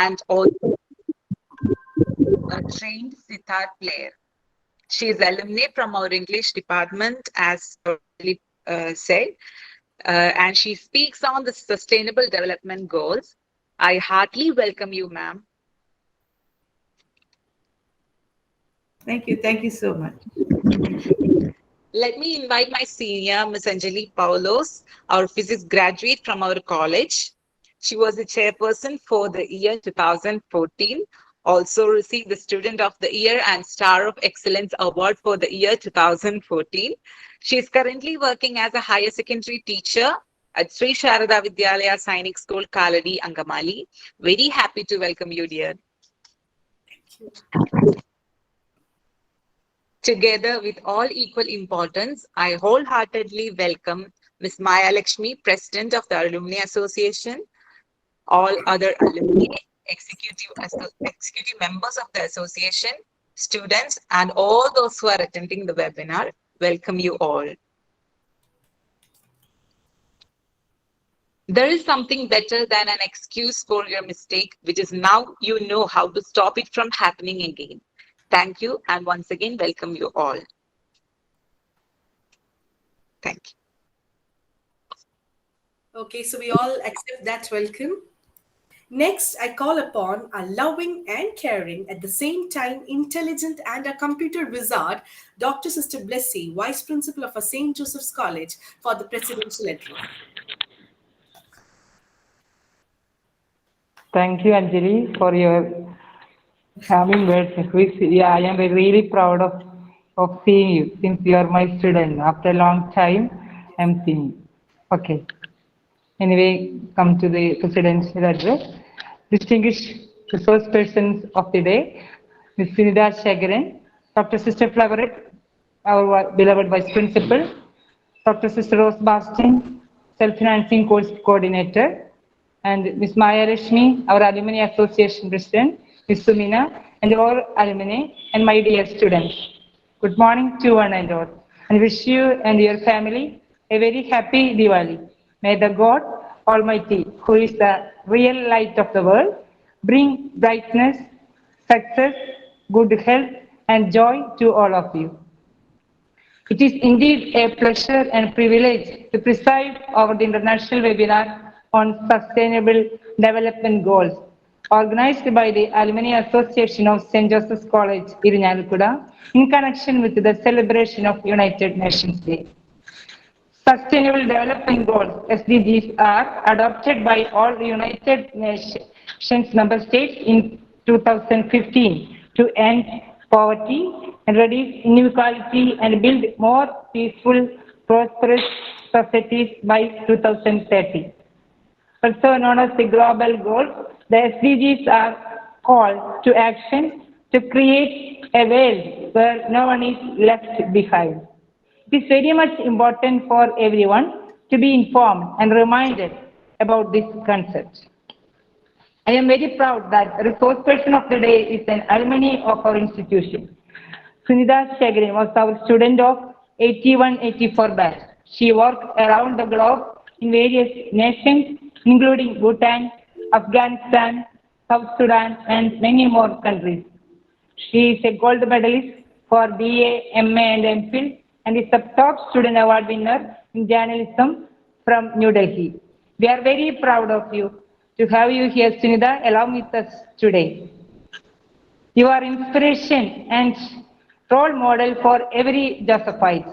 and also a trained sitar player. She is alumni from our English department, as already said, and she speaks on the sustainable development goals. I heartily welcome you, ma'am. Thank you. Thank you so much. Let me invite my senior, Ms. Anjali Paulos, our physics graduate from our college. She was the chairperson for the year 2014, also received the Student of the Year and Star of Excellence Award for the year 2014. She is currently working as a higher secondary teacher at Sri Sharada Vidyalaya Sainik School, Kaladi, Angamali. Very happy to welcome you, dear. Together with all equal importance, I wholeheartedly welcome Ms. Maya Lakshmi, President of the Alumni Association, all other alumni, executive members of the association, students, and all those who are attending the webinar. Welcome you all. There is something better than an excuse for your mistake, which is now you know how to stop it from happening again. Thank you, and once again, welcome you all. Thank you. Okay, so we all accept that welcome. Next, I call upon a loving and caring, at the same time intelligent and a computer wizard, Dr. Sister Blessy, Vice Principal of a St. Joseph's College, for the presidential address. Thank you, Anjali, for your having words. Yeah, I am really proud of seeing you since you are my student. After a long time, I'm seeing you. Okay. Anyway, come to the presidential address. Distinguished resource persons of the day, Ms. Sujitha Sekharan, Dr. Sister Floweret, our beloved Vice Principal, Dr. Sister Rose Bastin, Self-Financing Course Coordinator, and Ms. Maya Rashmi, our Alumni Association President, Ms. Sumina, and all alumni, and my dear students. Good morning to one and all, and wish you and your family a very happy Diwali. May the God Almighty, who is the real light of the world, bring brightness, success, good health, and joy to all of you. It is indeed a pleasure and privilege to preside over the international webinar on Sustainable Development Goals, organized by the Alumni Association of St. Joseph's College, Irinyalukuda, in connection with the celebration of United Nations Day. Sustainable Development Goals, SDGs, are adopted by all United Nations member states in 2015 to end poverty and reduce inequality and build more peaceful, prosperous societies by 2030. Also known as the global goals, the SDGs are called to action to create a world where no one is left behind. It is very much important for everyone to be informed and reminded about this concept. I am very proud that the resource person of the day is an alumni of our institution. Sujitha Sekharan was our student of 81-84 batch. She worked around the globe in various nations, including Bhutan, Afghanistan, South Sudan, and many more countries. She is a gold medalist for BA, MA, and MPhil, and is the top student award winner in journalism from New Delhi. We are very proud of you to have you here, Sujitha, along with us today. You are inspiration and role model for every Josephite.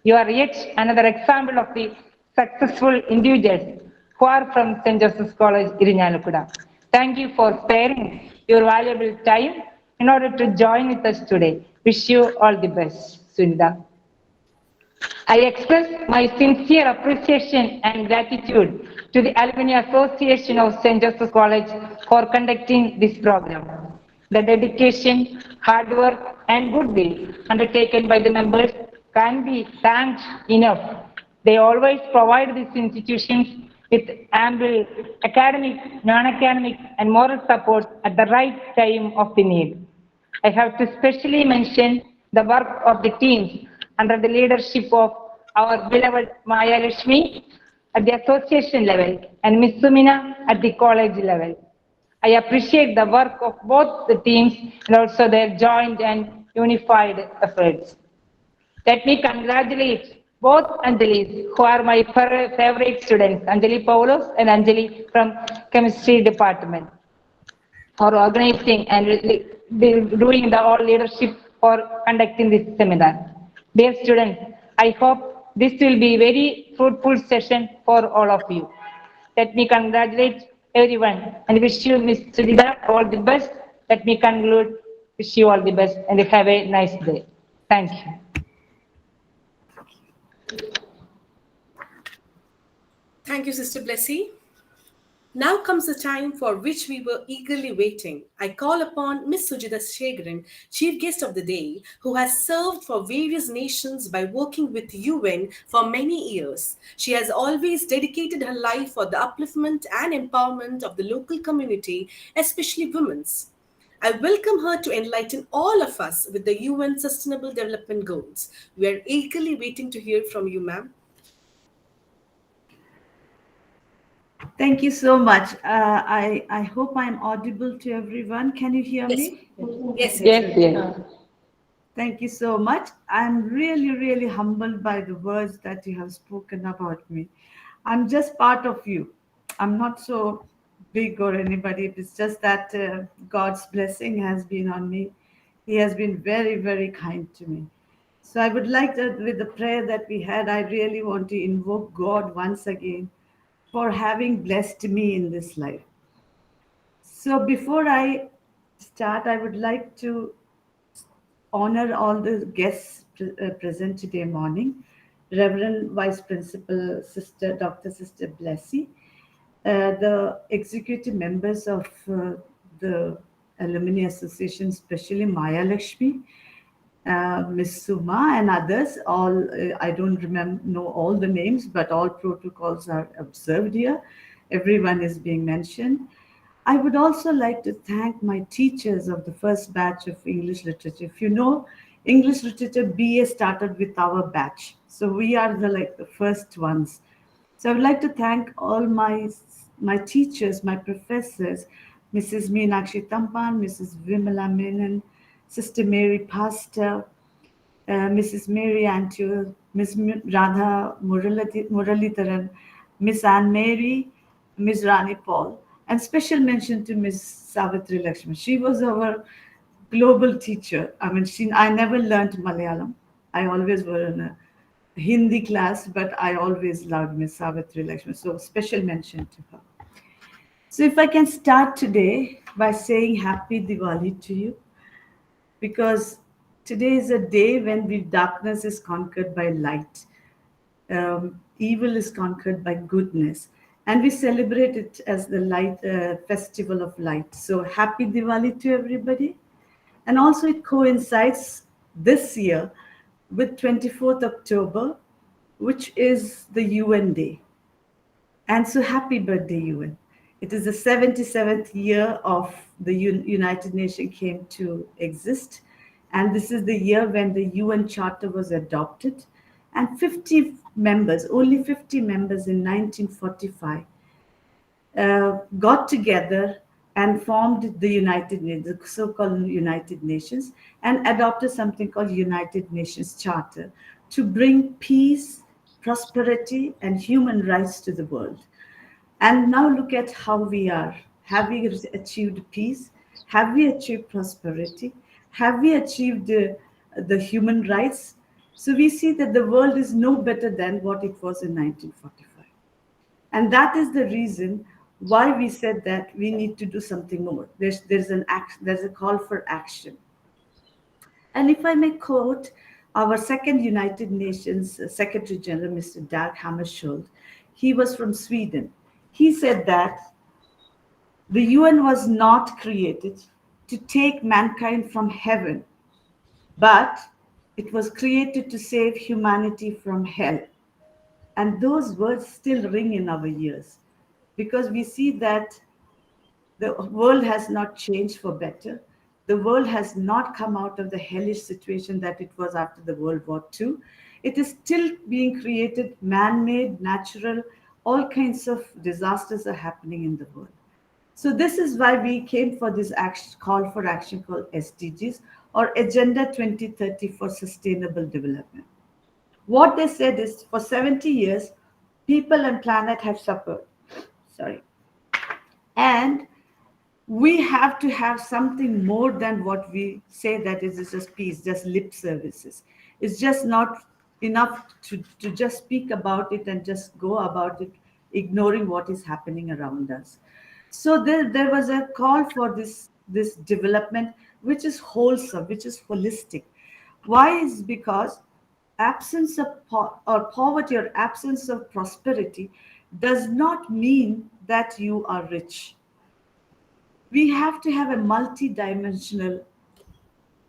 You are yet another example of the successful individuals who are from St. Joseph's College, Irinyalukuda. Thank you for sparing your valuable time in order to join with us today. Wish you all the best, Sujitha. I express my sincere appreciation and gratitude to the Alumni Association of St. Joseph's College for conducting this program. The dedication, hard work, and goodwill undertaken by the members can be thanked enough. They always provide these institutions with ample academic, non-academic, and moral support at the right time of the need. I have to specially mention the work of the teams under the leadership of our beloved Maya Lakshmi at the association level and Ms. Sumina at the college level. I appreciate the work of both the teams and also their joint and unified efforts. Let me congratulate both Anjalis, who are my favorite students, Anjali Paulos and Anjali from Chemistry Department, for organizing and doing the all leadership for conducting this seminar. Dear students, I hope this will be very fruitful session for all of you. Let me congratulate everyone and wish you, Ms. Sujitha, all the best. Let me conclude, wish you all the best and have a nice day. Thank you. Thank you, Sister Blessy. Now comes the time for which we were eagerly waiting. I call upon Miss Sujitha Sekharan, Chief Guest of the Day, who has served for various nations by working with UN for many years. She has always dedicated her life for the upliftment and empowerment of the local community, especially women's. I welcome her to enlighten all of us with the UN Sustainable Development Goals. We are eagerly waiting to hear from you, ma'am. Thank you so much. I hope I'm audible to everyone. Can you hear Yes, me? yes, yes. Yes, yes. Thank you so much. I'm really, really humbled by the words that you have spoken about me. I'm just part of you. I'm not so big or anybody. It's just that God's blessing has been on me. He has been very, very kind to me. So I would like that with the prayer that we had, I really want to invoke God once again for having blessed me in this life. So before I start, I would like to honor all the guests present today morning. Reverend Vice Principal Sister Dr. Sister Blessy, the executive members of the Alumni Association, especially Maya Lakshmi, Miss Suma and others. All I don't remember know all the names, but all protocols are observed here. Everyone is being mentioned. I would also like to thank my teachers of the first batch of English literature. If you know, English literature BA started with our batch, so we are the first ones. So I would like to thank all my teachers, my professors, Mrs. Meenakshi Tampan, Mrs. Vimala Menon, Sister Mary Pastor, Mrs. Mary Antua, Miss Radha Muralidharan, Miss Anne Mary, Miss Rani Paul, and special mention to Miss Savitri Lakshmi. She was our global teacher. I mean, I never learned Malayalam. I always were in a Hindi class, but I always loved Miss Savitri Lakshmi. So special mention to her. So if I can start today by saying Happy Diwali to you, because today is a day when darkness is conquered by light, evil is conquered by goodness, and we celebrate it as the light festival of light. So happy Diwali to everybody. And also it coincides this year with 24th October, which is the UN Day. And so happy birthday, UN. It is the 77th year of the United Nations came to exist. And this is the year when the UN Charter was adopted. And 50 members, only 50 members in 1945, got together and formed the United Nations, the so-called United Nations, and adopted something called United Nations Charter to bring peace, prosperity, and human rights to the world. And now look at how we are. Have we achieved peace? Have we achieved prosperity? Have we achieved the human rights? So we see that the world is no better than what it was in 1945. And that is the reason why we said that we need to do something more. There's a call for action. And if I may quote our second United Nations Secretary General, Mr. Dag Hammarskjöld, he was from Sweden. He said that the UN was not created to take mankind from heaven, but it was created to save humanity from hell. And those words still ring in our ears because we see that the world has not changed for better. The world has not come out of the hellish situation that it was after the World War II. It is still being created, man made, natural, all kinds of disasters are happening in the world. So this is why we came for this action, call for action called SDGs, or Agenda 2030 for Sustainable Development. What they said is for 70 years, people and planet have suffered. Sorry. And we have to have something more than what we say that it is just peace, just lip services. It's just not enough to just speak about it and just go about it, ignoring what is happening around us. So there was a call for this development, which is wholesome, which is holistic. Why is because absence of or poverty or absence of prosperity does not mean that you are rich. We have to have a multi-dimensional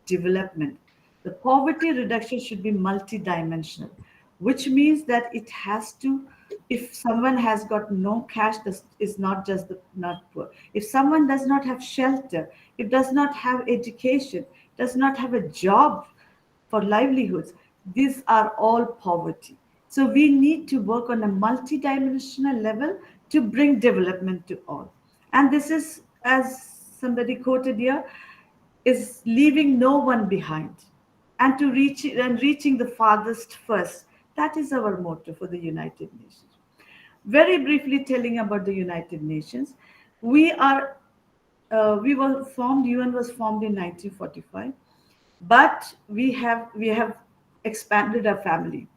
development. The poverty reduction should be multi-dimensional, which means that it has to, if someone has got no cash, this is not just the not poor. If someone does not have shelter, if does not have education, does not have a job for livelihoods, these are all poverty. So we need to work on a multi-dimensional level to bring development to all. And this is, as somebody quoted here, is leaving no one behind and to reach and reaching the farthest first. That is our motto for the United Nations. Very briefly telling about the United Nations, we are we were formed. UN was formed in 1945, but we have expanded our family.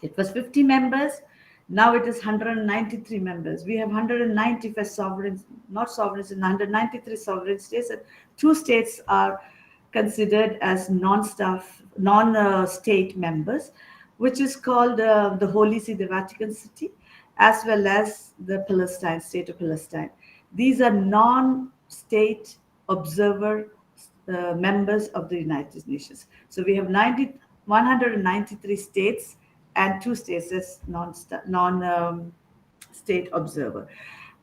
It was 50 members. Now it is 193 members. We have 195 sovereigns, not sovereigns, in 193 sovereign states, and two states are considered as non-state members, which is called the Holy See, the Vatican City, as well as the Palestine, state of Palestine. These are non-state observer members of the United Nations. So we have 193 states and two states as non-state observer.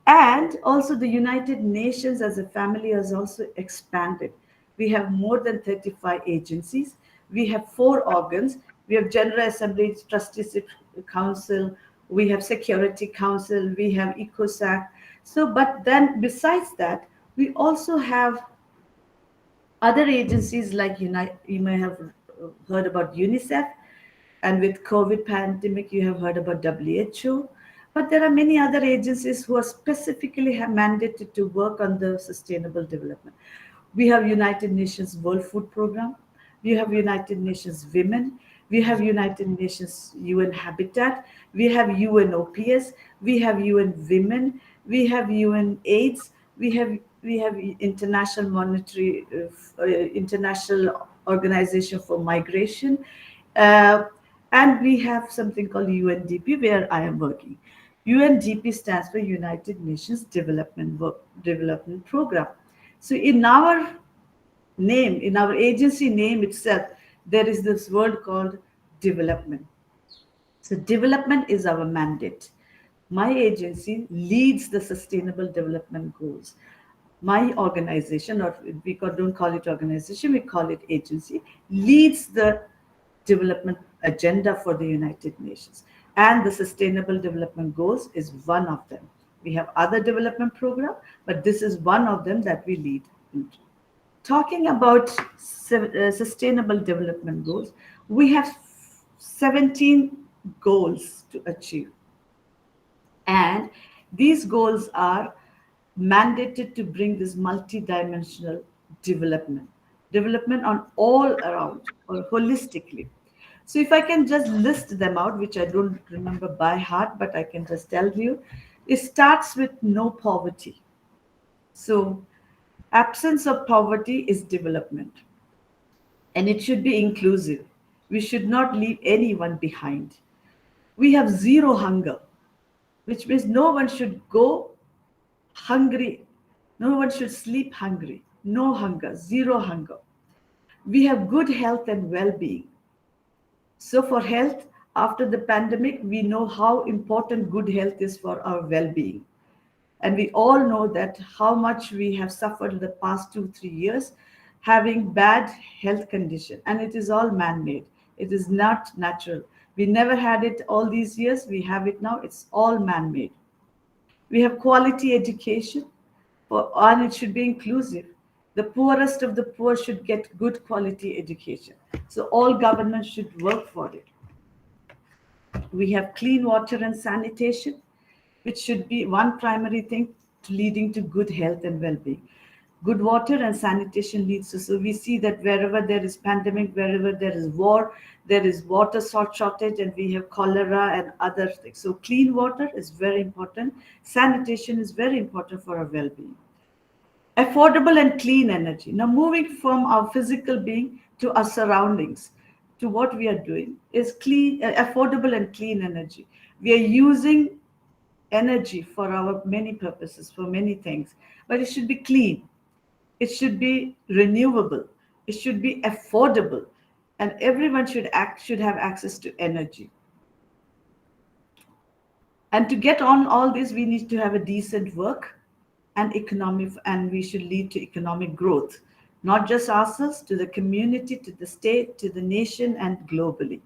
And also the United Nations as a family has also expanded. We have more than 35 agencies. We have four organs. We have General Assembly, Trusteeship Council, we have Security Council, we have ECOSAC. So, but then besides that, we also have other agencies like you may have heard about UNICEF, and with COVID pandemic, you have heard about WHO. But there are many other agencies who are specifically mandated to work on the sustainable development. We have United Nations World Food Program. We have United Nations Women. We have United Nations UN Habitat. We have UNOPS. We have UN Women. We have UN AIDS. We have International Monetary International Organization for Migration. Uh, and we have something called UNDP, where I am working. UNDP stands for United Nations Development Program. So in our name, in our agency name itself, there is this word called development. So development is our mandate. My agency leads the sustainable development goals. My organization, or don't call it organization, we call it agency, leads the development agenda for the United Nations. And the sustainable development goals is one of them. We have other development program, but this is one of them that we lead into. Talking about sustainable development goals, we have 17 goals to achieve. And these goals are mandated to bring this multidimensional development on all around or holistically. So if I can just list them out, which I don't remember by heart, but I can just tell you, it starts with no poverty. So absence of poverty is development, and it should be inclusive. We should not leave anyone behind. We have zero hunger, which means no one should go hungry. No one should sleep hungry. No hunger, zero hunger. We have good health and well being. So, for health, after the pandemic, we know how important good health is for our well being. And we all know that how much we have suffered in the past 2 3 years having bad health condition, and it is all man-made. It is not natural. We never had it all these years. We have it now. It's all man-made. We have quality education. and it should be inclusive. The poorest of the poor should get good quality education. So all governments should work for it. We have clean water and sanitation, which should be one primary thing to leading to good health and well-being. Good water and sanitation leads to, so we see that wherever there is pandemic, wherever there is war, there is water shortage, and we have cholera and other things. So clean water is very important. Sanitation is very important for our well-being. Affordable and clean energy. Now, moving from our physical being to our surroundings, to what we are doing is clean, affordable and clean energy. We are using energy for our many purposes, for many things, but it should be clean. It should be renewable. It should be affordable, and everyone should have access to energy. And to get on all this, we need to have a decent work and economic, and we should lead to economic growth, not just ourselves, to the community, to the state, to the nation, and globally.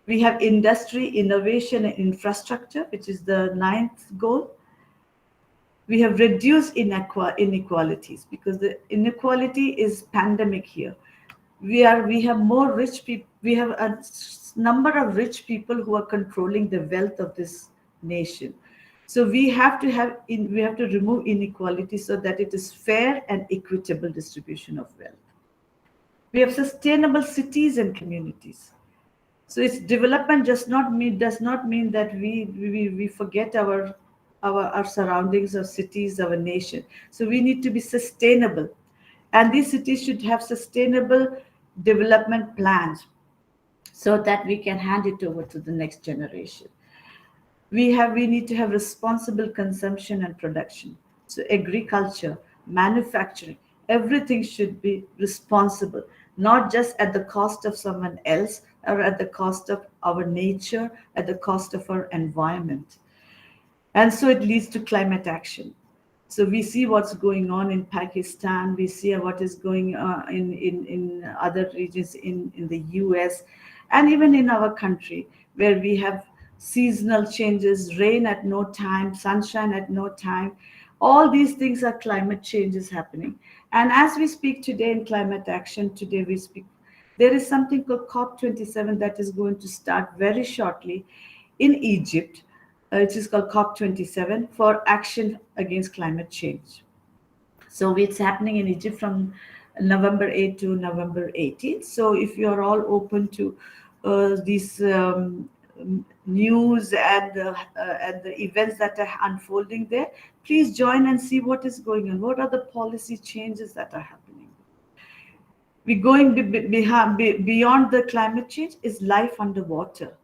We have industry, innovation, and infrastructure, which is the ninth goal. We have reduced inequalities, because the inequality is pandemic here. We have more rich people. We have a number of rich people who are controlling the wealth of this nation. So we have to remove inequality so that it is fair and equitable distribution of wealth. We have sustainable cities and communities. So its development does not mean that we forget our surroundings, our cities, our nation. So we need to be sustainable, and these cities should have sustainable development plans so that we can hand it over to the next generation. We need to have responsible consumption and production. So agriculture, manufacturing, everything should be responsible, not just at the cost of someone else or at the cost of our nature, at the cost of our environment. And so it leads to climate action. So we see what's going on in Pakistan, we see what is going on in other regions in the US, and even in our country, where we have seasonal changes, rain at no time, sunshine at no time. All these things are climate changes happening. And as we speak today in climate action, today we speak, there is something called COP27 that is going to start very shortly in Egypt. It is called COP27 for action against climate change. So it's happening in Egypt from November 8th to November 18th. So if you are all open to these news and the events that are unfolding there, please join and see what is going on. What are the policy changes that are happening? We're going beyond the climate change is life underwater.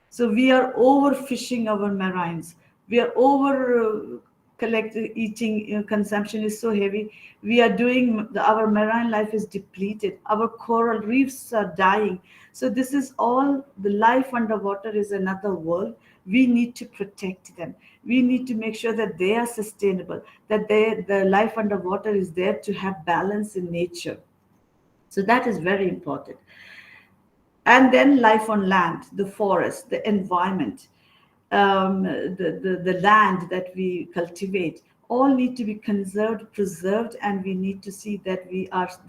So we are overfishing our marines. We are over eating. Consumption is so heavy. We are doing our marine life is depleted. Our coral reefs are dying. So this is all the life underwater is another world. We need to protect them. We need to make sure that they are sustainable. That the life underwater is there to have balance in nature. So that is very important. And then life on land, the forest, the environment, the land that we cultivate, all need to be conserved, preserved, and we need to see that they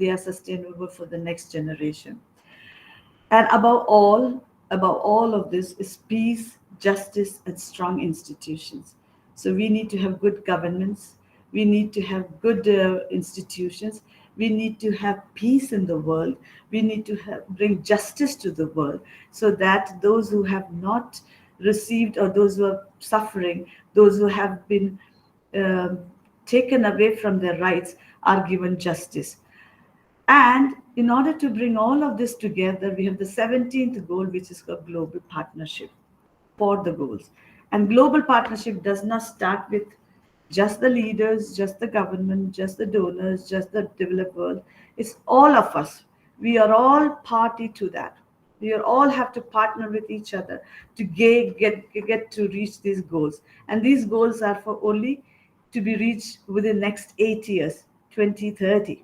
are sustainable for the next generation. And above all of this is peace, justice, and strong institutions. So we need to have good governments. We need to have good institutions. We need to have peace in the world. We need to bring justice to the world so that those who have not received, or those who are suffering, those who have been um taken away from their rights, are given justice. And in order to bring all of this together, we have the 17th goal, which is called global partnership for the goals. And global partnership does not start with just the leaders, just the government, just the donors, just the developed world. It's all of us. We are all party to that. We are all have to partner with each other to get to reach these goals. And these goals are for only to be reached within next 8 years, 2030.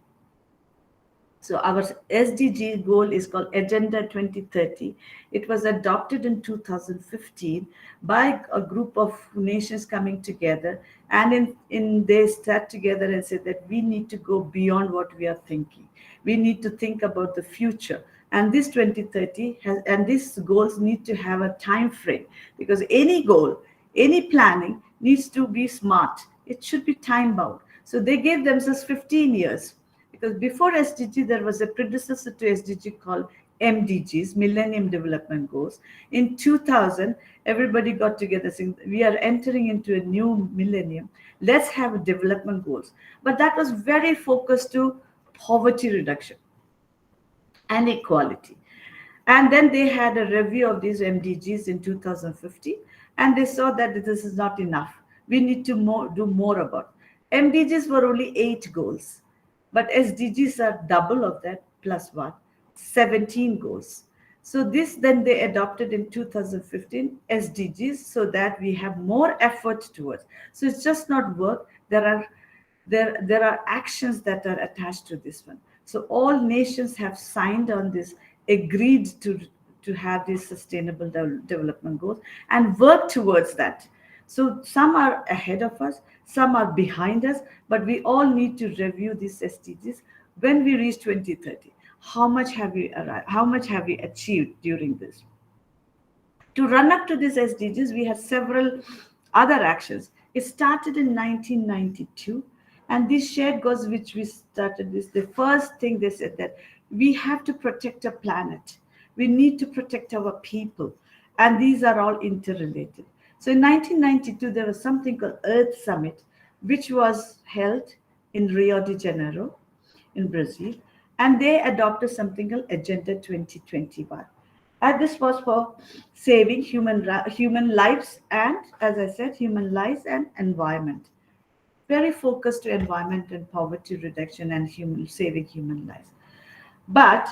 So our SDG goal is called Agenda 2030. It was adopted in 2015 by a group of nations coming together, and in they sat together and said that we need to go beyond what we are thinking. We need to think about the future. And this 2030 has, and these goals need to have a time frame, because any goal, any planning needs to be smart. It should be time bound. So they gave themselves 15 years, because before SDG, there was a predecessor to SDG called MDGs, Millennium Development Goals. In 2000, everybody got together saying, we are entering into a new millennium. Let's have development goals. But that was very focused to poverty reduction and equality. And then they had a review of these MDGs in 2015, and they saw that this is not enough. We need to do more about. MDGs were only 8 goals, but SDGs are double of that plus one, 17 goals. So this then they adopted in 2015 SDGs, so that we have more effort towards. So it's just not work. There are actions that are attached to this one. So all nations have signed on this, agreed to have these sustainable development goals and work towards that. So some are ahead of us, some are behind us, but we all need to review these SDGs when we reach 2030. How much have we arrived? How much have we achieved during this? To run up to these SDGs, we had several other actions. It started in 1992, and these shared goals, which we started, this the first thing they said that we have to protect our planet, we need to protect our people, and these are all interrelated. So in 1992, there was something called Earth Summit, which was held in Rio de Janeiro, in Brazil, and they adopted something called Agenda 2021. And this was for saving human lives and, as I said, human lives and environment. Very focused to environment and poverty reduction and saving human lives. But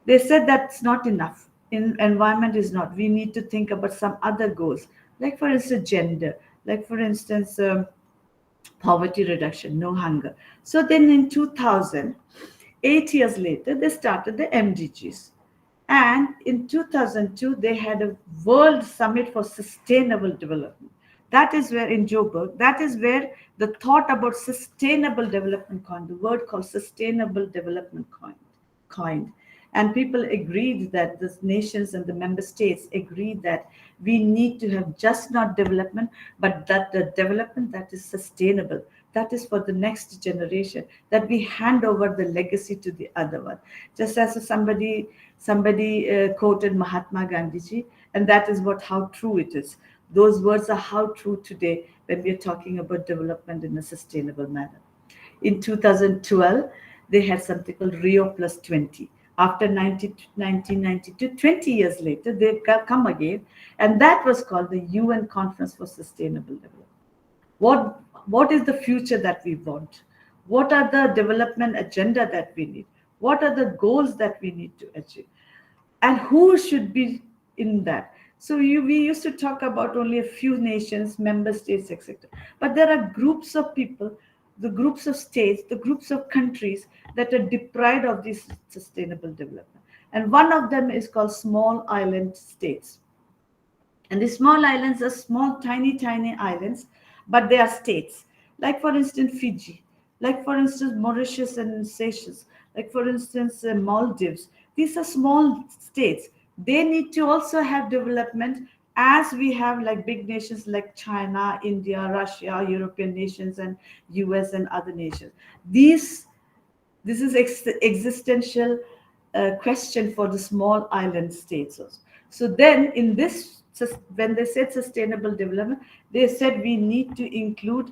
they said that's not enough. In environment is not. We need to think about some other goals, like for instance gender, like for instance poverty reduction, no hunger. So then in 2000, 8 years later, they started the MDGs. And in 2002, they had a World Summit for Sustainable Development. That is where, in Joburg, that is where the thought about sustainable development coined, the word called sustainable development coined. And people agreed that the nations and the member states agreed that we need to have just not development, but that the development that is sustainable, that is for the next generation, that we hand over the legacy to the other one. Just as somebody quoted Mahatma Gandhi ji, and that is what how true it is. Those words are how true today when we are talking about development in a sustainable manner. In 2012, they had something called Rio Plus 20. After 1992, 20 years later, they've come again, and that was called the UN Conference for Sustainable Development. What is the future that we want? What are the development agenda that we need? What are the goals that we need to achieve? And who should be in that? So we used to talk about only a few nations, member states, etc. But there are groups of people, the groups of states, the groups of countries that are deprived of this sustainable development. And one of them is called small island states. And the small islands are small, tiny islands, but they are states. Like, for instance, Fiji, like, for instance, Mauritius and Seychelles, like, for instance, Maldives. These are small states. They need to also have development as we have like big nations like China, India, Russia, European nations, and US and other nations. This is existential question for the small island states also. So then in this, when they said sustainable development, they said we need to include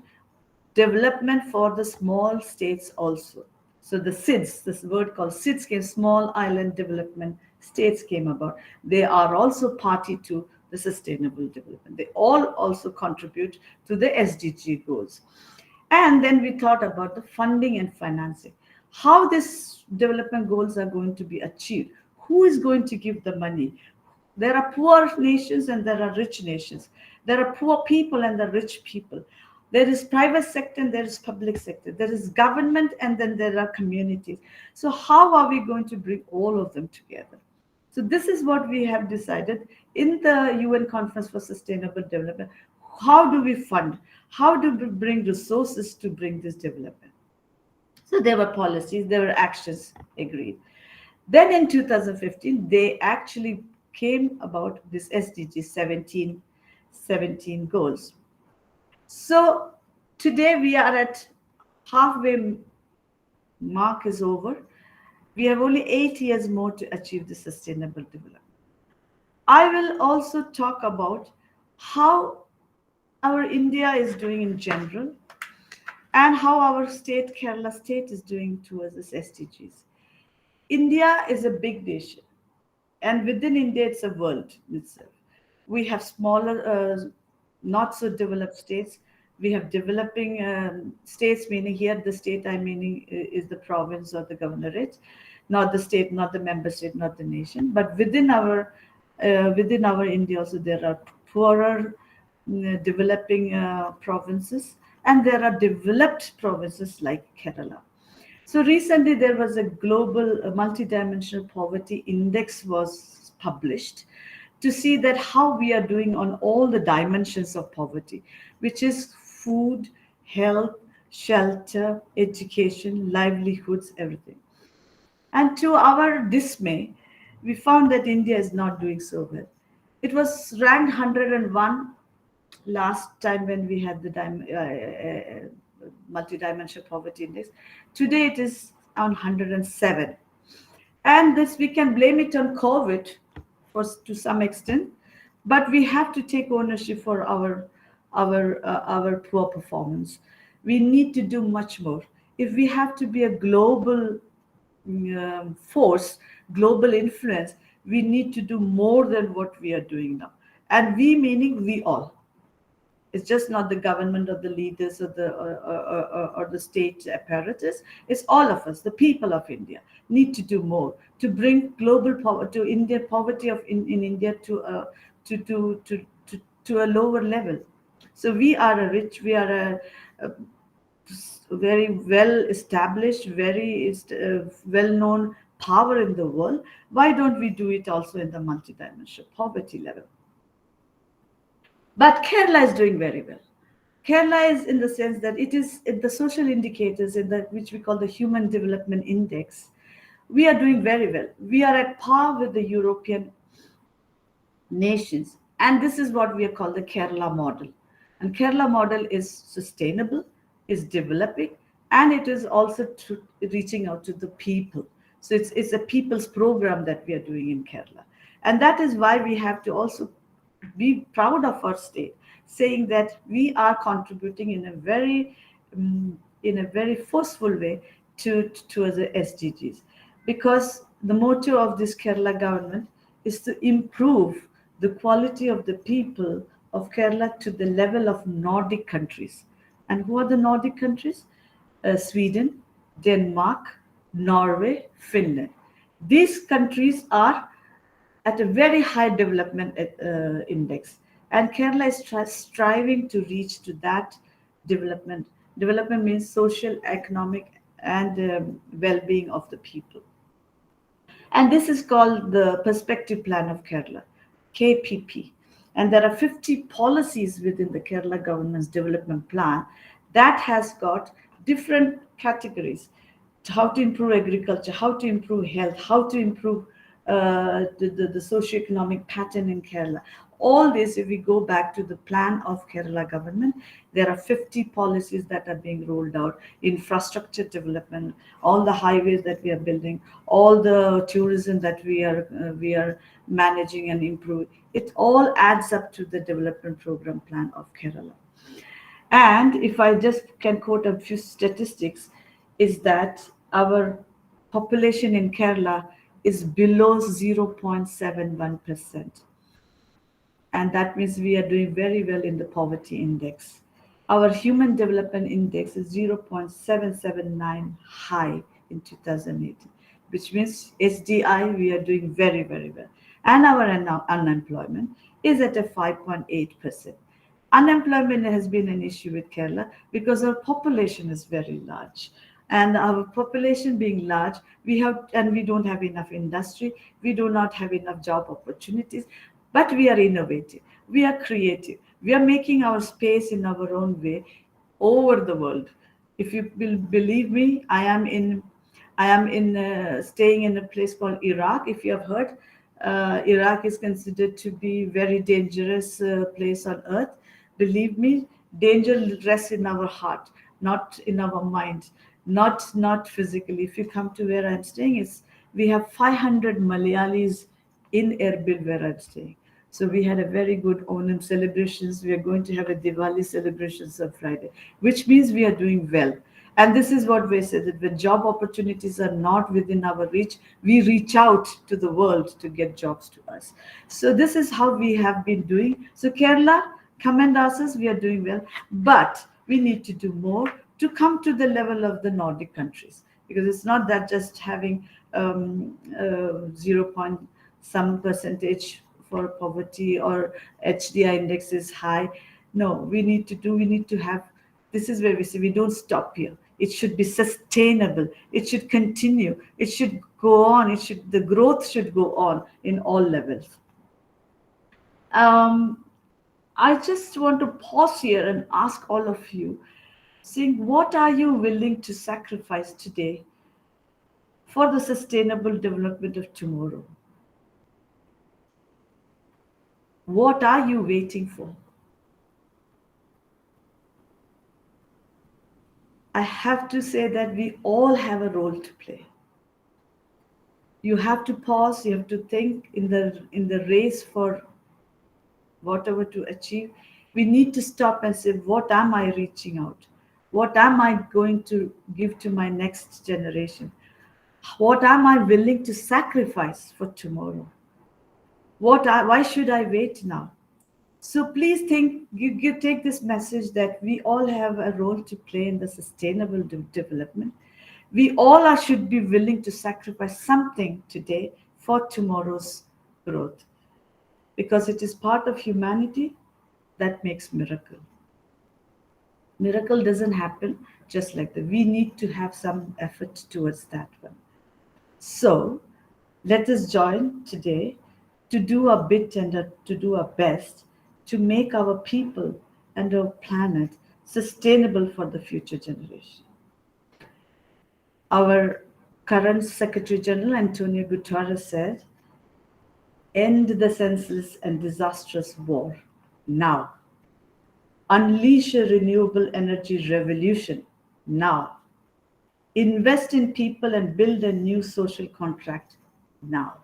development for the small states also. So the SIDS, this word called SIDS came, small island development states came about. They are also party to the sustainable development. They all also contribute to the SDG goals. And then we thought about the funding and financing, how these development goals are going to be achieved. Who is going to give the money? There are poor nations and there are rich nations. There are poor people and there are rich people. There is private sector and there is public sector. There is government and then there are communities. So how are we going to bring all of them together? So this is what we have decided in the UN Conference for Sustainable Development. How do we fund? How do we bring resources to bring this development? So there were policies, there were actions agreed. Then in 2015, they actually came about this SDG 17 goals. So today we are at halfway mark is over. We have only 8 years more to achieve the sustainable development. I will also talk about how our India is doing in general and how our state, Kerala state, is doing towards this SDGs. India is a big nation, and within India, it's a world itself. We have smaller, not so developed states. We have developing states, meaning here the state I meaning is the province or the governorate, not the state, not the member state, not the nation. But within our India also there are poorer developing provinces, and there are developed provinces like Kerala. So recently there was a global multidimensional poverty index was published to see that how we are doing on all the dimensions of poverty, which is food, health, shelter, education, livelihoods, everything. And to our dismay, we found that India is not doing so well. It was ranked 101 last time when we had the multidimensional poverty index. Today it is on 107, and this we can blame it on COVID for to some extent, but we have to take ownership for our poor performance. We need to do much more if we have to be a global force, global influence. We need to do more than what we are doing now, and we meaning we all. It's just not the government or the leaders or the state apparatus. It's all of us, the people of India, need to do more to bring global poverty to India, poverty in India to a lower level. So we are a very well established, very well known power in the world. Why don't we do it also in the multidimensional poverty level? But Kerala is doing very well. Kerala is in the sense that it is in the social indicators in that which we call the Human Development Index. We are doing very well. We are at par with the European nations, and this is what we are called the Kerala model. And Kerala model is sustainable, is developing, and it is also reaching out to the people. So it's a people's program that we are doing in Kerala, and that is why we have to also be proud of our state, saying that we are contributing in a very forceful way to the SDGs, because the motto of this Kerala government is to improve the quality of the people of Kerala to the level of Nordic countries. And who are the Nordic countries? Sweden, Denmark, Norway, Finland. These countries are at a very high development index, and Kerala is striving to reach to that development. Development means social, economic, and well-being of the people. And this is called the Perspective Plan of Kerala, KPP. And there are 50 policies within the Kerala government's development plan that has got different categories: how to improve agriculture, how to improve health, how to improve the socio-economic pattern in Kerala. All this, if we go back to the plan of Kerala government, there are 50 policies that are being rolled out: infrastructure development, all the highways that we are building, all the tourism that we are managing and improving. It all adds up to the development program plan of Kerala. And if I just can quote a few statistics, is that our population in Kerala is below 0.71%. And that means we are doing very well in the poverty index. Our human development index is 0.779 high in 2018, which means SDI, we are doing very, very well. And our unemployment is at a 5.8%. Unemployment has been an issue with Kerala because our population is very large. And our population being large, we don't have enough industry, we do not have enough job opportunities, but we are innovative, we are creative, we are making our space in our own way over the world. If you will believe me, I am staying in a place called Iraq. If you have heard, Iraq is considered to be very dangerous place on earth. Believe me, danger rests in our heart, not in our mind, not physically. If you come to where I'm staying, we have 500 Malayalis in Erbil where I'm staying. So we had a very good Onam celebrations. We are going to have a Diwali celebrations on Friday, which means we are doing well. And this is what we said, that when job opportunities are not within our reach, we reach out to the world to get jobs to us. So this is how we have been doing. So Kerala, commend us, we are doing well, but we need to do more to come to the level of the Nordic countries, because it's not that just having 0 point some percentage for poverty or HDI index is high. No, we need to have, this is where we say we don't stop here. It should be sustainable. It should continue. It should go on. The growth should go on in all levels. Um, I just want to pause here and ask all of you, saying, what are you willing to sacrifice today for the sustainable development of tomorrow? What are you waiting for? I have to say that we all have a role to play. You have to pause, you have to think in the race for whatever to achieve. We need to stop and say, what am I reaching out? What am I going to give to my next generation? What am I willing to sacrifice for tomorrow? Why should I wait now? So please think, you take this message that we all have a role to play in the sustainable development. We all should be willing to sacrifice something today for tomorrow's growth, because it is part of humanity that makes miracle. Miracle doesn't happen just like that. We need to have some effort towards that one. So let us join today to do our bit and to do our best to make our people and our planet sustainable for the future generation. Our current Secretary General, Antonio Guterres, said, end the senseless and disastrous war now. Unleash a renewable energy revolution now. Invest in people and build a new social contract now.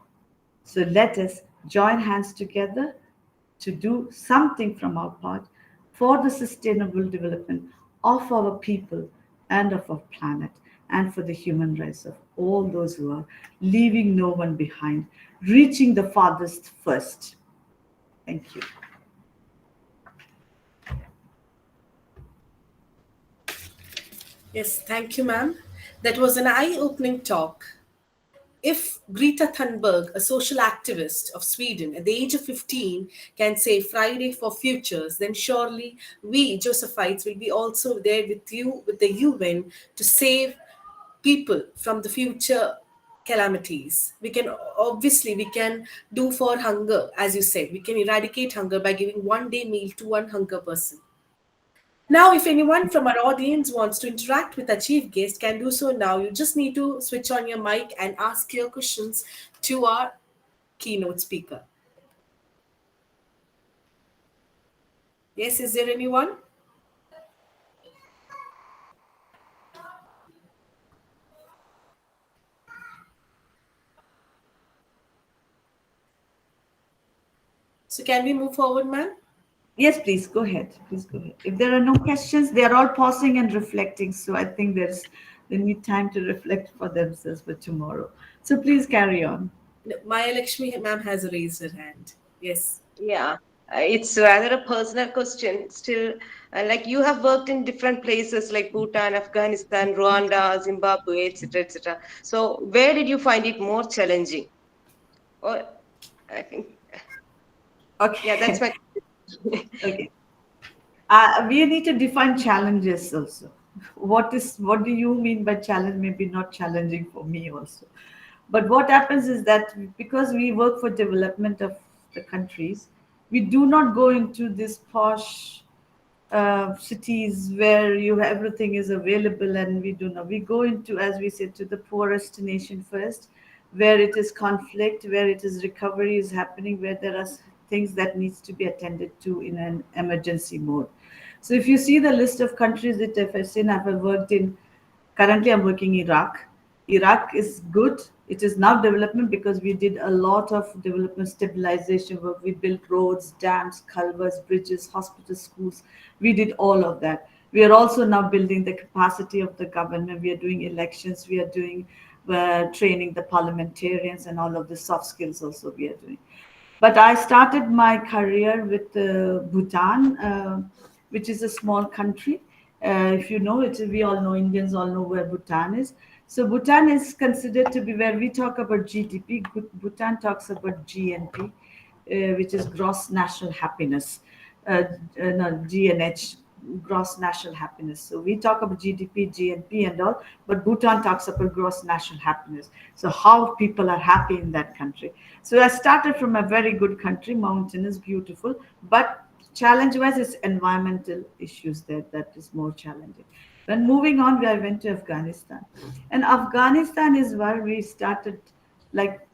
So let us join hands together to do something from our part for the sustainable development of our people and of our planet, and for the human rights of all those who are leaving no one behind, reaching the farthest first. Thank you. Yes, thank you, ma'am. That was an eye opening talk. If Greta Thunberg, a social activist of Sweden at the age of 15, can say Friday for futures, then surely we Josephites will be also there with you, with the UN, to save people from the future calamities. We can do for hunger, as you said. We can eradicate hunger by giving 1 day meal to one hunger person. Now, if anyone from our audience wants to interact with our chief guest, can do so now. You just need to switch on your mic and ask your questions to our keynote speaker. Yes, is there anyone? So can we move forward, ma'am? Yes, please go ahead. Please go ahead. If there are no questions, they are all pausing and reflecting. So I think they need time to reflect for themselves for tomorrow. So please carry on. No, Maya Lakshmi ma'am has raised her hand. Yes. Yeah, it's rather a personal question. Still, like you have worked in different places like Bhutan, Afghanistan, Rwanda, Zimbabwe, etc., etc. So, where did you find it more challenging? Or I think, yeah, that's Okay. my. Okay. We need to define challenges also. What do you mean by challenge? Maybe not challenging for me also. But what happens is that because we work for development of the countries, we do not go into this posh cities where everything is available, and we do not. We go into, as we said, to the poorest nation first, where it is conflict, where it is recovery is happening, where there are things that needs to be attended to in an emergency mode. So if you see the list of countries that I've seen, I've worked in. Currently, I'm working Iraq. Iraq is good. It is now development because we did a lot of development stabilization work. We built roads, dams, culverts, bridges, hospitals, schools. We did all of that. We are also now building the capacity of the government. We are doing elections. We are doing training the parliamentarians, and all of the soft skills also we are doing. But I started my career with Bhutan, which is a small country. If you know it, we all know, Indians all know where Bhutan is. So Bhutan is considered to be, where we talk about GDP, Bhutan talks about GNP, which is gross national happiness, no, GNH, gross national happiness. So we talk about GDP, GNP, and all, but Bhutan talks about gross national happiness. So how people are happy in that country. So I started from a very good country, mountainous, beautiful, but challenge-wise, it's environmental issues there that is more challenging. Then moving on, I went to Afghanistan, and Afghanistan is where we started, like,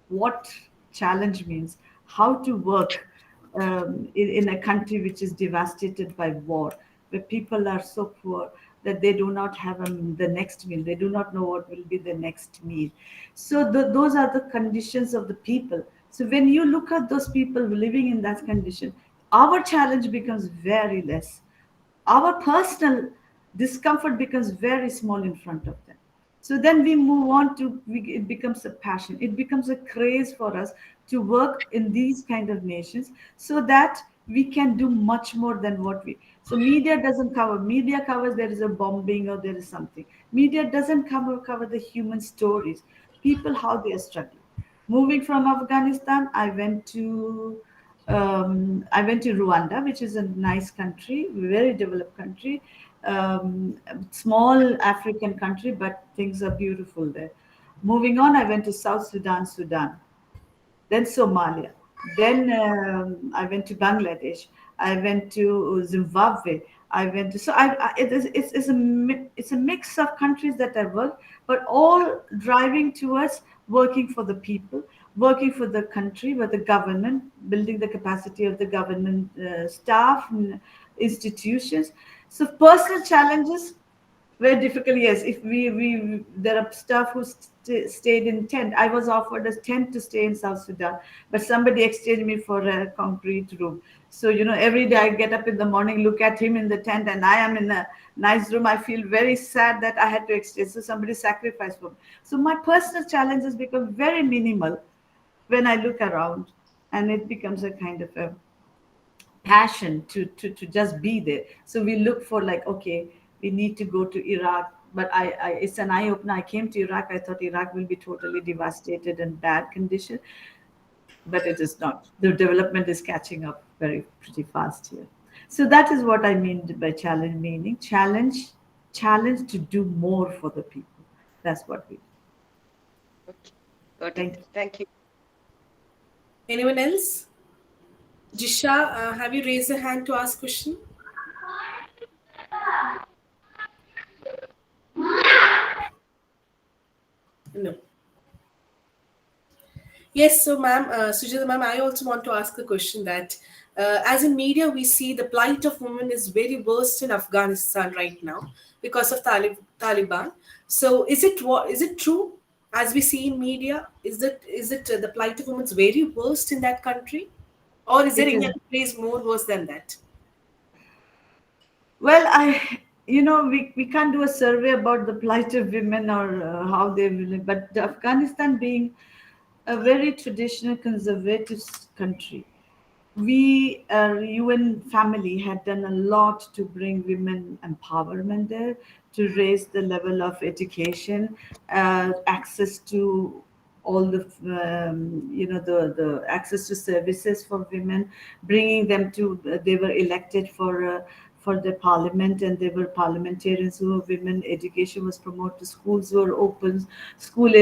what challenge means, how to work in a country which is devastated by war, where people are so poor that they do not have the next meal, they do not know what will be the next meal. So those are the conditions of the people. So when you look at those people living in that condition, our challenge becomes very less. Our personal discomfort becomes very small in front of them. So then we move on to, it becomes a passion, it becomes a craze for us to work in these kind of nations, so that we can do much more than what we. So media doesn't cover, media covers there is a bombing or there is something. Media doesn't cover the human stories, people how they are struggling. Moving from Afghanistan, I went to Rwanda, which is a nice country, very developed country, small African country, but things are beautiful there. Moving on, I went to South Sudan, then Somalia, then I went to Bangladesh, I went to Zimbabwe, I went to, so it's a mix of countries that I worked, but all driving towards working for the people, working for the country, with the government, building the capacity of the government staff and institutions. So personal challenges very difficult. Yes, if we there are staff who stayed in tent. I was offered a tent to stay in South Sudan, but somebody exchanged me for a concrete room. So every day I get up in the morning, look at him in the tent, and I am in a nice room. I feel very sad that I had to exchange. So somebody sacrificed for me. So my personal challenges become very minimal when I look around, and it becomes a kind of a passion to just be there. So we look for, like, okay, we need to go to Iraq. But I it's an eye opener. I came to Iraq, I thought Iraq will be totally devastated and bad condition, but it is not. The development is catching up very pretty fast here. So that is what I mean by challenge, meaning challenge to do more for the people. That's what we do. Okay, got Thank it. you. Thank you. Anyone else? Jisha, have you raised a hand to ask question? No. Yes, so ma'am, Sujitha ma'am, I also want to ask a question that, as in media, we see the plight of women is very worst in Afghanistan right now because of Taliban. So, is it true, as we see in media? Is it the plight of women is very worst in that country, or is there It any is. other place more worse than that? Well, we can't do a survey about the plight of women or how they live, but Afghanistan being a very traditional conservative country, we, UN family, had done a lot to bring women empowerment there, to raise the level of education, access to all the the access to services for women, bringing them to they were elected for the parliament, and they were parliamentarians who were women. Education was promoted, schools were open, school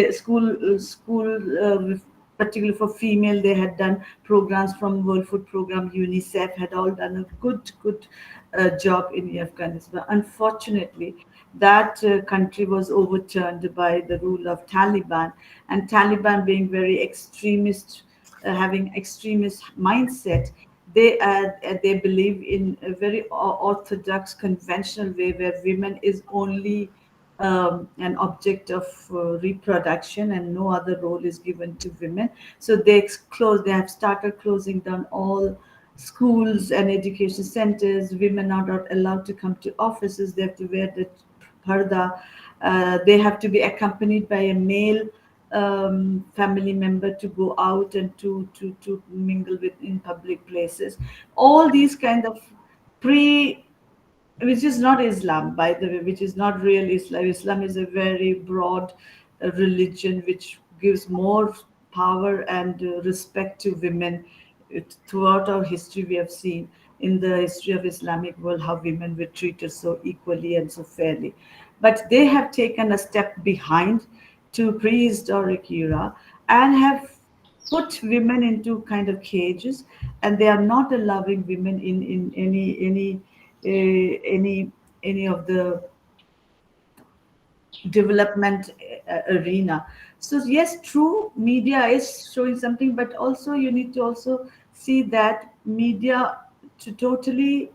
particularly for female. They had done programs from World Food Program, UNICEF had all done a good job in Afghanistan. Unfortunately, that country was overturned by the rule of Taliban, and Taliban being very extremist, having extremist mindset. They believe in a very orthodox, conventional way where women is only an object of reproduction, and no other role is given to women. So they have started closing down all schools and education centers. Women are not allowed to come to offices. They have to wear the parda. They have to be accompanied by a male family member to go out and to mingle with in public places. All these kind of pre which is not Islam, by the way, which is not real Islam. Islam is a very broad religion which gives more power and respect to women. Throughout our history, we have seen in the history of Islamic world how women were treated so equally and so fairly. But they have taken a step behind to prehistoric era and have put women into kind of cages, and they are not allowing women in any of the development arena. So yes, true, media is showing something, but also you need to also see that media to totally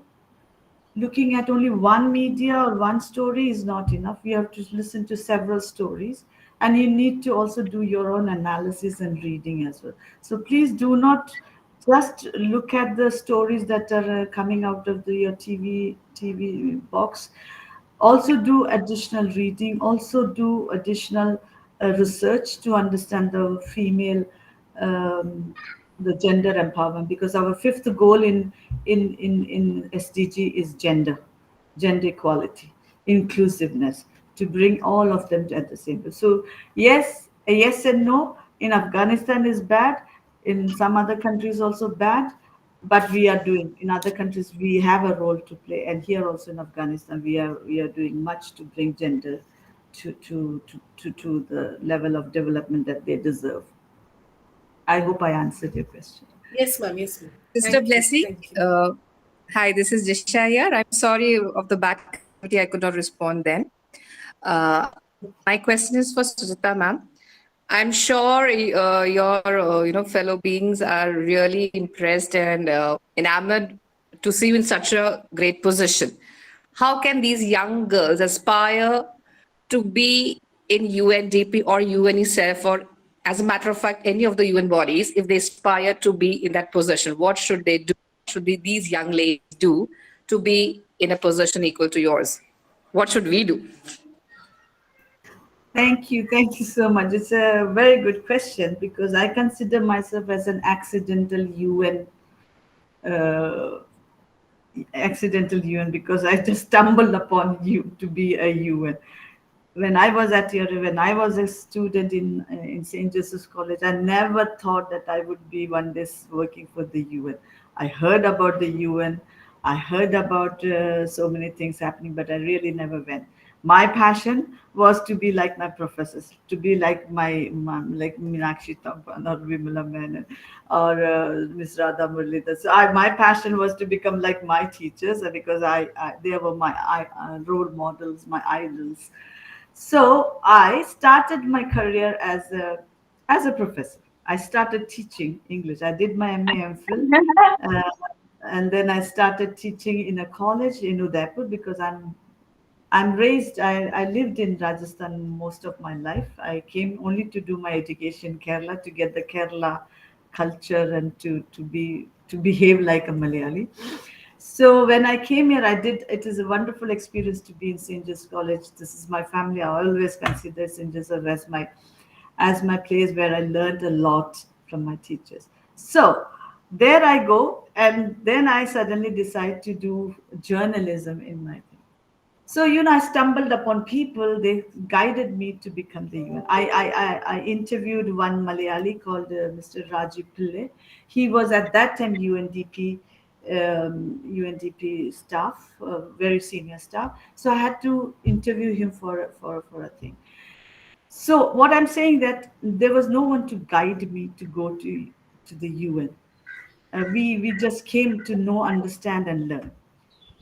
looking at only one media or one story is not enough. You have to listen to several stories, and you need to also do your own analysis and reading as well. So please do not just look at the stories that are coming out of your TV box. Also do additional reading, also do additional research to understand the female the gender empowerment, because our fifth goal in SDG is gender equality, inclusiveness, to bring all of them at the same time. So yes, a yes and no in Afghanistan is bad, in some other countries also bad, but we are doing, in other countries we have a role to play, and here also in Afghanistan we are doing much to bring gender to the level of development that they deserve. I hope I answered your question. Yes, ma'am. Yes, ma'am. Sister Thank you. Blessy, Thank you. hi, this is Jisha here. I'm sorry of the bad connectivity, I could not respond then. Uh, my question is for Sujita ma'am. I'm sure your fellow beings are really impressed and enamored to see you in such a great position. How can these young girls aspire to be in UNDP or UNICEF, or as a matter of fact any of the UN bodies, if they aspire to be in that position? What should they do? Should these young ladies do to be in a position equal to yours? What should we do? Thank you so much. It's a very good question, because I consider myself as an uh, accidental UN, because I just stumbled upon you to be a UN. When I was a student in St. Joseph's College, I never thought that I would be one day working for the UN. I heard about the UN, I heard about so many things happening, but I really never went. My passion was to be like my professors, to be like my mom, like Meenakshi Tampan or Vimala Menon or Miss Radha Murlidhar. So my passion was to become like my teachers, because they were my role models, my idols. So I started my career as a professor. I started teaching English. I did my MA MPhil, uh, and then I started teaching in a college in Udaipur, because I lived in Rajasthan most of my life. I came only to do my education in Kerala, to get the Kerala culture and to behave like a Malayali. So when I came here, it is a wonderful experience to be in St. Joseph's College. This is my family. I always consider St. Joseph as my place where I learned a lot from my teachers. So there I go, and then I suddenly decide to do journalism in my thing. So, I stumbled upon people, they guided me to become the UN. I interviewed one Malayali called Mr. Rajiv Pillai. He was at that time UNDP staff, very senior staff. So I had to interview him for a thing. So what I'm saying that there was no one to guide me to go to the UN. We just came to know, understand, and learn.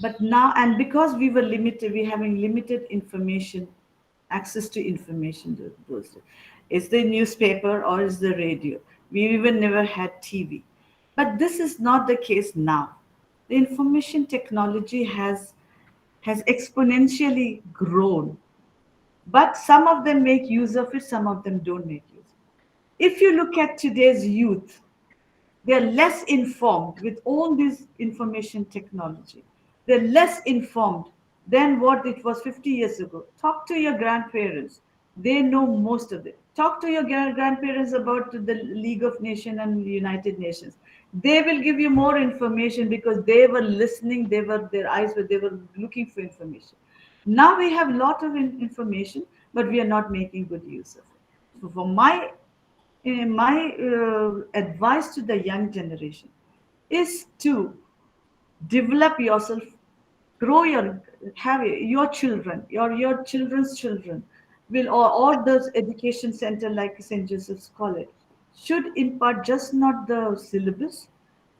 But now, and because we were limited, we having limited information, access to information those days. Is the newspaper or is the radio? We even never had TV. But this is not the case now. The information technology has exponentially grown, but some of them make use of it, some of them don't make use. If you look at today's youth, they're less informed with all this information technology. They're less informed than what it was 50 years ago. Talk to your grandparents. They know most of it. Talk to your grandparents about the League of Nations and the United Nations. They will give you more information because they were listening, their eyes were, they were looking for information. Now we have a lot of information, but we are not making good use of it. So for my advice to the young generation is to develop yourself, grow have your children, your children's children will, or those education center like St. Joseph's College should impart just not the syllabus,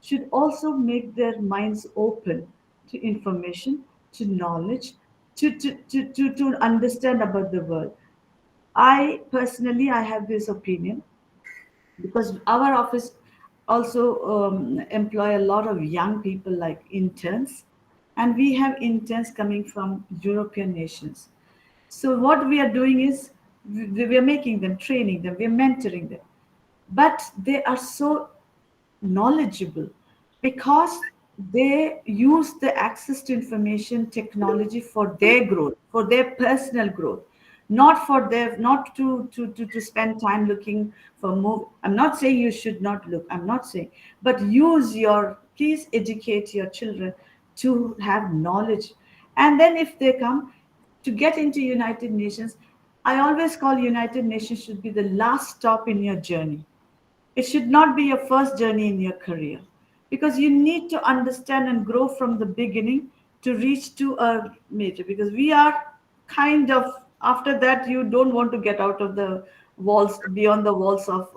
should also make their minds open to information, to knowledge, to understand about the world. I personally, I have this opinion because our office also employ a lot of young people like interns, and we have interns coming from European nations. So what we are doing is we are making them, training them, we are mentoring them, but they are so knowledgeable because they use the access to information technology for their growth, for their personal growth, not for their, not to spend time looking for more. I'm not saying you should not look, I'm not saying, but use your, please educate your children to have knowledge. And then if they come to get into United Nations, I always call United Nations should be the last stop in your journey. It should not be your first journey in your career, because you need to understand and grow from the beginning to reach to a major, because we are kind of, after that you don't want to get out of the walls, beyond the walls of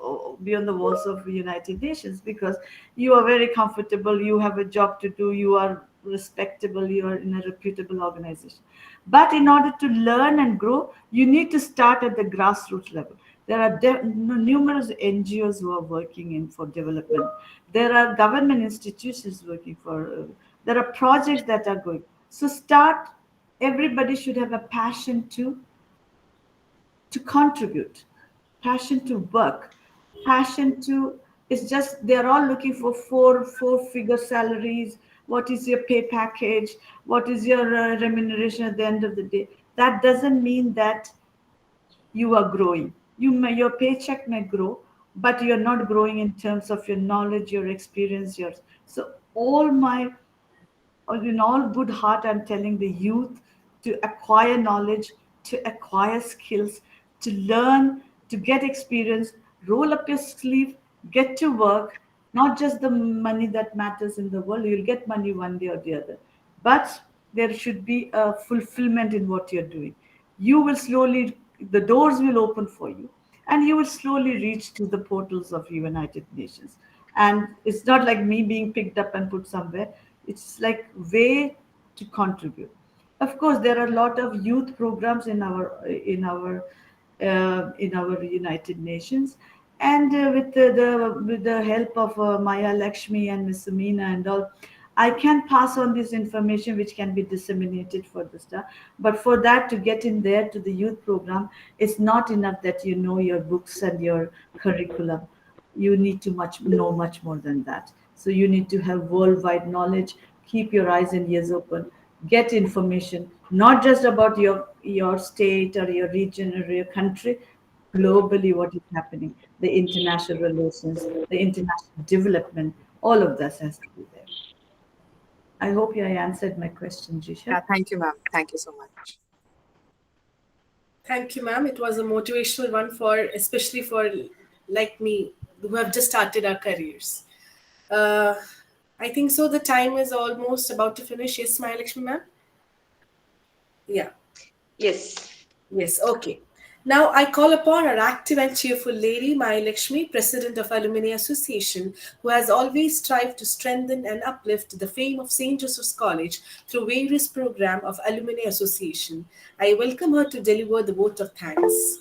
the United Nations, because you are very comfortable, you have a job to do, you are respectable, you are in a reputable organization. But in order to learn and grow, you need to start at the grassroots level. There are numerous NGOs who are working in for development. There are government institutions working for. There are projects that are going. So start. Everybody should have a passion to contribute, passion to work, passion to. It's just they're all looking for four-figure salaries. What is your pay package? What is your remuneration at the end of the day? That doesn't mean that you are growing. Your paycheck may grow, but you're not growing in terms of your knowledge, your experience, yours. So all my, or in all good heart, I'm telling the youth to acquire knowledge, to acquire skills, to learn, to get experience, roll up your sleeve, get to work. Not just the money that matters in the world, you'll get money one day or the other, but there should be a fulfillment in what you're doing. You will slowly, the doors will open for you, and you will slowly reach to the portals of United Nations. And it's not like me being picked up and put somewhere. It's like way to contribute. Of course, there are a lot of youth programs in our United Nations, and with the help of Maya Lakshmi and Miss Amina and all, I can pass on this information which can be disseminated for the staff. But for that to get in there to the youth program, it's not enough that you know your books and your curriculum. You need to know much more than that. So you need to have worldwide knowledge. Keep your eyes and ears open. Get information, not just about your state or your region or your country, globally what is happening, the international relations, the international development, all of this has to be there. I hope I answered my question, Yeah, Jisha. thank you, ma'am. Thank you so much. Thank you, ma'am. It was a motivational one for, especially for like me, who have just started our careers. Uh, I think so. The time is almost about to finish. Yes, my Lakshmi ma'am. Yeah. Yes. Yes. Okay. Now I call upon our active and cheerful lady, Maya Lakshmi, President of Alumni Association, who has always strived to strengthen and uplift the fame of St. Joseph's College through various programs of Alumni Association. I welcome her to deliver the vote of thanks.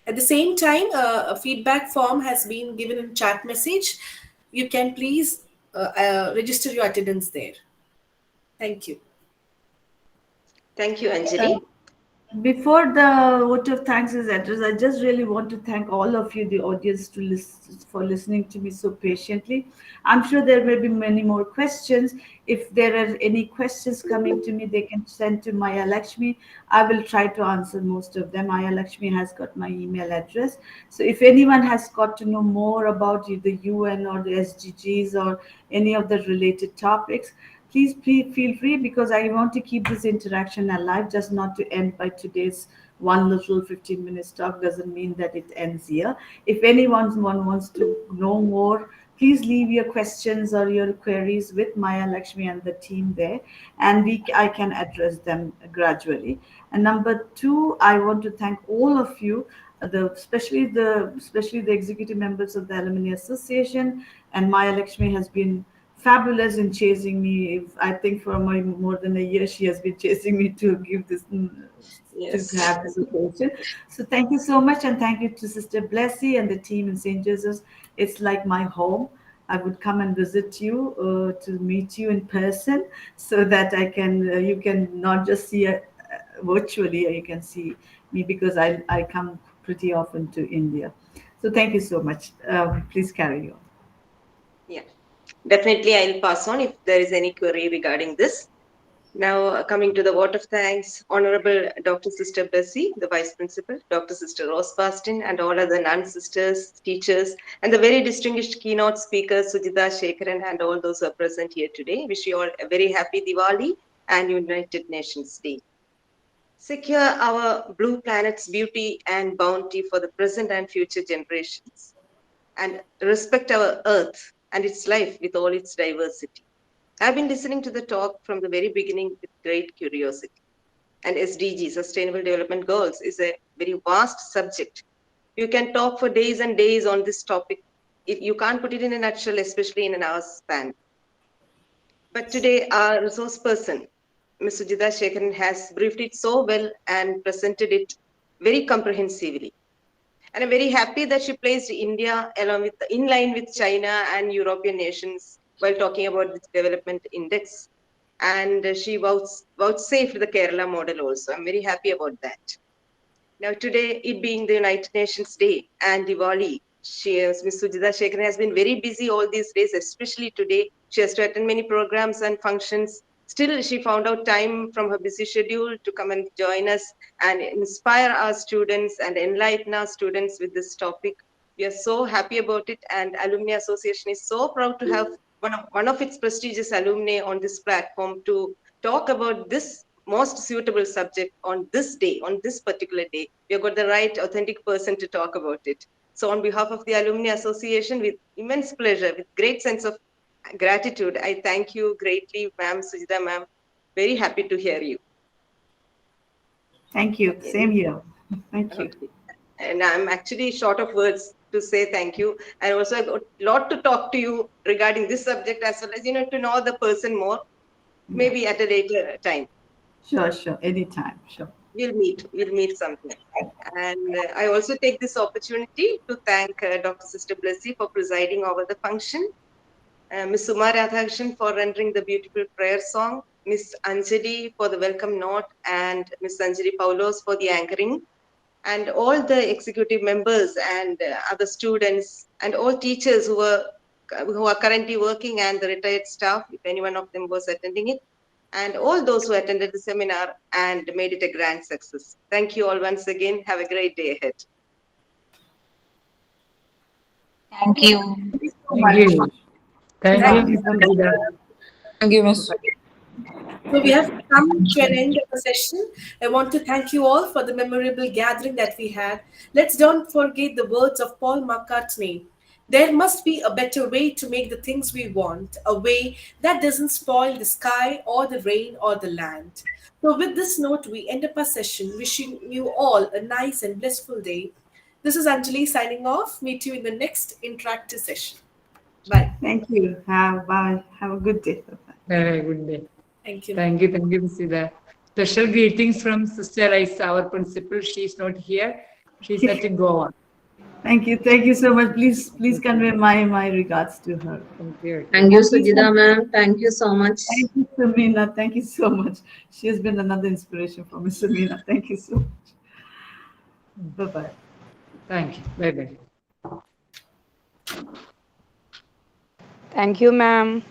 At the same time, a feedback form has been given in chat message. You can please register your attendance there. Thank you. Thank you, Uh, Anjali. Before the vote of thanks is addressed, I just really want to thank all of you, the audience, for listening to me so patiently. I'm sure there may be many more questions. If there are any questions coming to me, they can send to Maya Lakshmi. I will try to answer most of them. Maya Lakshmi has got my email address. So if anyone has got to know more about the UN or the SDGs or any of the related topics, please feel free, because I want to keep this interaction alive, just not to end by today's one little 15 minutes talk doesn't mean that it ends here. If anyone wants to know more, please leave your questions or your queries with Maya Lakshmi and the team there, and I can address them gradually. And number two, I want to thank all of you, especially the executive members of the Alumni Association, and Maya Lakshmi has been fabulous in chasing me. I think for more than a year, she has been chasing me to give this, to Yes. have this occasion. So thank you so much, and thank you to Sister Blessy and the team in St. Joseph's. It's like my home. I would come and visit you to meet you in person, so that you can not just see virtually, you can see me, because I come pretty often to India. So thank you so much. Please carry on. Yeah. Definitely, I'll pass on if there is any query regarding this. Now, coming to the vote of thanks, Honorable Dr. Sister Bessie, the Vice Principal, Dr. Sister Rose Bastin, and all other nun sisters, teachers, and the very distinguished keynote speakers, Sujitha Sekharan, and all those who are present here today. Wish you all a very happy Diwali and United Nations Day. Secure our blue planet's beauty and bounty for the present and future generations, and respect our earth and its life with all its diversity. I've been listening to the talk from the very beginning with great curiosity. And SDG, Sustainable Development Goals, is a very vast subject. You can talk for days and days on this topic. You can't put it in a nutshell, especially in an hour span. But today, our resource person, Ms. Sujitha Sekharan, has briefed it so well and presented it very comprehensively. And I'm very happy that she placed India in line with China and European nations while talking about this development index. And she vouchsafed the Kerala model also. I'm very happy about that. Now, today, it being the United Nations Day and Diwali, Ms. Sujitha Sekharan has been very busy all these days, especially today. She has to attend many programs and functions. Still, she found out time from her busy schedule to come and join us and inspire our students and enlighten our students with this topic. We are so happy about it, and Alumni Association is so proud to have one of its prestigious alumni on this platform to talk about this most suitable subject on this day, on this particular day. We have got the right, authentic person to talk about it. So, on behalf of the Alumni Association, with immense pleasure, with great sense of gratitude, I thank you greatly, ma'am, Sujita ma'am. Very happy to hear you. Thank you. Okay. Same here. Thank you. Okay. And I'm actually short of words to say thank you. And also, I've got a lot to talk to you regarding this subject, as well as, to know the person more, Yeah. maybe at a later time. Sure, sure. Anytime. Sure. We'll meet sometime. And I also take this opportunity to thank Dr. Sister Blessy for presiding over the function, Ms. Suma Radhakrishnan for rendering the beautiful prayer song, Ms. Anjali for the welcome note, and Ms. Anjali Paulos for the anchoring, and all the executive members and other students and all teachers who are currently working, and the retired staff, if any one of them was attending it, and all those who attended the seminar and made it a grand success. Thank you all once again. Have a great day ahead. Thank you. Thank you so Thank much. you. Thank Thank you. you, Sujitha. Thank you, Miss. So we have come to an end of the session. I want to thank you all for the memorable gathering that we had. Let's don't forget the words of Paul McCartney. There must be a better way to make the things we want, a way that doesn't spoil the sky or the rain or the land. So with this note, we end up our session, wishing you all a nice and blissful day. This is Anjali signing off. Meet you in the next interactive session. Bye. Thank you. Bye. Have a good day. Bye. Have a good day. Thank you. Thank you, Sujitha. Special greetings from Sister Raisa, our principal. She's not here. She's at Goa. Thank you so much. Please convey my regards to her. Thank you. Thank you, Sujitha ma'am. Thank you so much. Thank you, Samina. Thank you so much. She has been another inspiration for me, Samina. Thank you so much. Bye bye. Thank you. Bye bye. Thank you, ma'am.